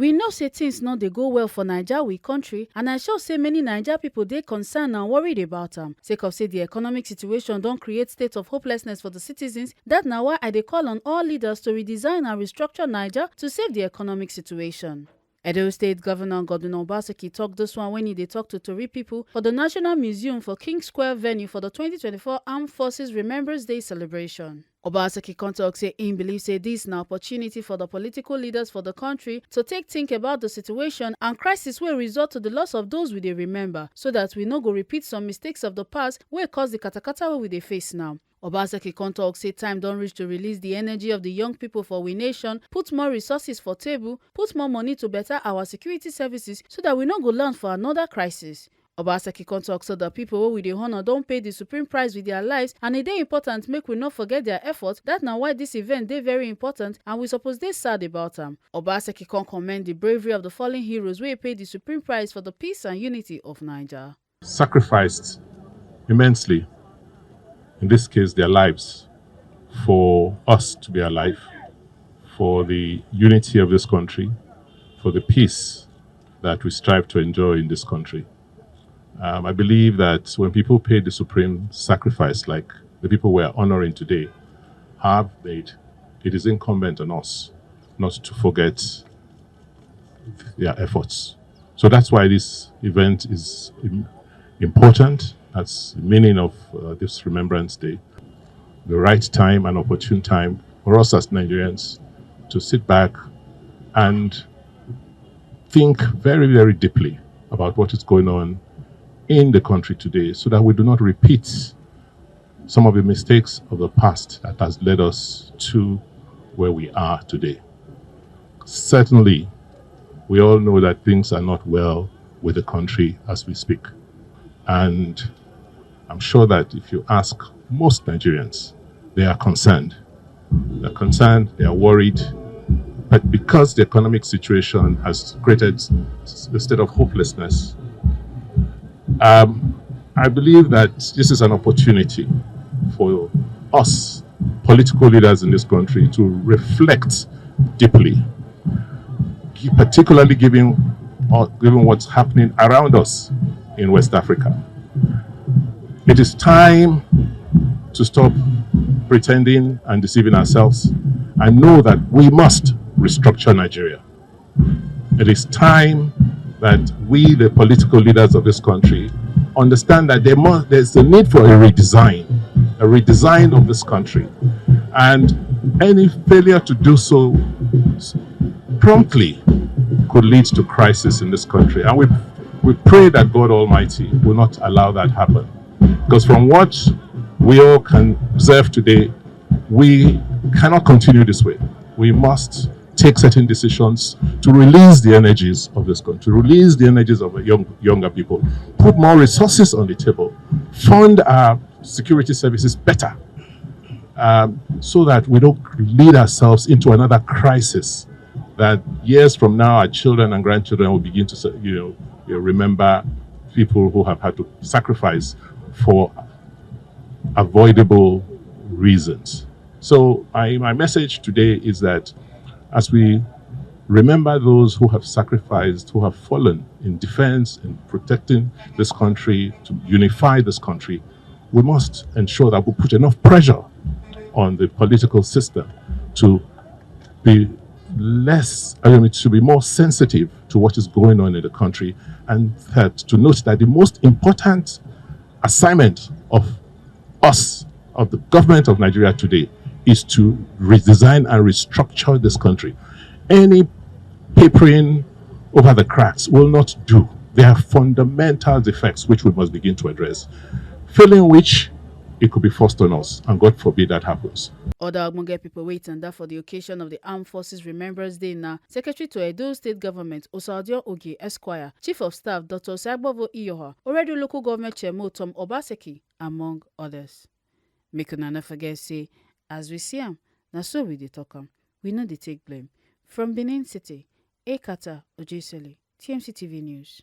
We know say things no dey go well for Naija we country, and I sure say many Naija people dey concerned and worried about am. Sake of say the economic situation don create state of hopelessness for the citizens, that na why I dey call on all leaders to redesign and restructure Naija to save the economic situation. Edo State Governor Godwin Obaseki tok dis one when he dey tok to Tori pipo for the National Museum for King Square venue for the 2024 Armed Forces Remembrance Day celebration. Obaseki come tok say im believe say dis na opportunity for the political leaders for the country to think about the situation and crisis wey result to the loss of those we dey remember, so that we no go repeat some mistakes of the past wey cause the katakata wey we dey face now. Obaseki come tok say time don reach to release the energy of the young people for we nation, put more resources for table, put more money to better our security services so that we no go land for another crisis. Obaseki come tok so that people wey we dey honor don pay the supreme price with their lives, and e dey important make we no forget their effort. That na why this event dey very important and we suppose dey sad about am. Obaseki come commend the bravery of the fallen heroes wey pay the supreme price for the peace and unity of Naija. Sacrificed immensely, in this case their lives, for us to be alive, for the unity of this country, for the peace that we strive to enjoy in this country. I believe that when people pay the supreme sacrifice, like the people we are honoring today have made, it is incumbent on us not to forget their efforts. So that's why this event is important. That's the meaning of this Remembrance Day. The right time and opportune time for us as Nigerians to sit back and think very, very deeply about what is going on in the country today, so that we do not repeat some of the mistakes of the past that has led us to where we are today. Certainly, we all know that things are not well with the country as we speak. And I'm sure that if you ask most Nigerians, they are concerned. They're concerned, they are worried. But because the economic situation has created a state of hopelessness, I believe that this is an opportunity for us, political leaders in this country, to reflect deeply, particularly given what's happening around us in West Africa. It is time to stop pretending and deceiving ourselves and know that we must restructure Nigeria. It is time that we, the political leaders of this country, understand that there's a need for a redesign of this country. And any failure to do so promptly could lead to crisis in this country. And we pray that God Almighty will not allow that happen. Because from what we all can observe today, we cannot continue this way. We must take certain decisions to release the energies of this country, release the energies of younger people, put more resources on the table, fund our security services better, so that we don't lead ourselves into another crisis that years from now our children and grandchildren will begin to remember people who have had to sacrifice for avoidable reasons. So my message today is that as we remember those who have sacrificed, who have fallen in defense, in protecting this country, to unify this country, we must ensure that we put enough pressure on the political system to be more sensitive to what is going on in the country, and that to note that the most important assignment of us, of the government of Nigeria today, is to redesign and restructure this country. Any papering over the cracks will not do. There are fundamental defects which we must begin to address, failing which it could be forced on us, and God forbid that happens. Other ogbonge people waiting that for the occasion of the Armed Forces Remembrance Day na Secretary to Edo State Government Osadion Oge Esquire, Chief of Staff Dr. Sagbovo Iyoha, already local government chairman Tom Obaseki, among others. Make una no forget say, as we see am, na so we dey talk am. We no dey take blame. From Benin City, Ekata Ojesele, TMC TV News.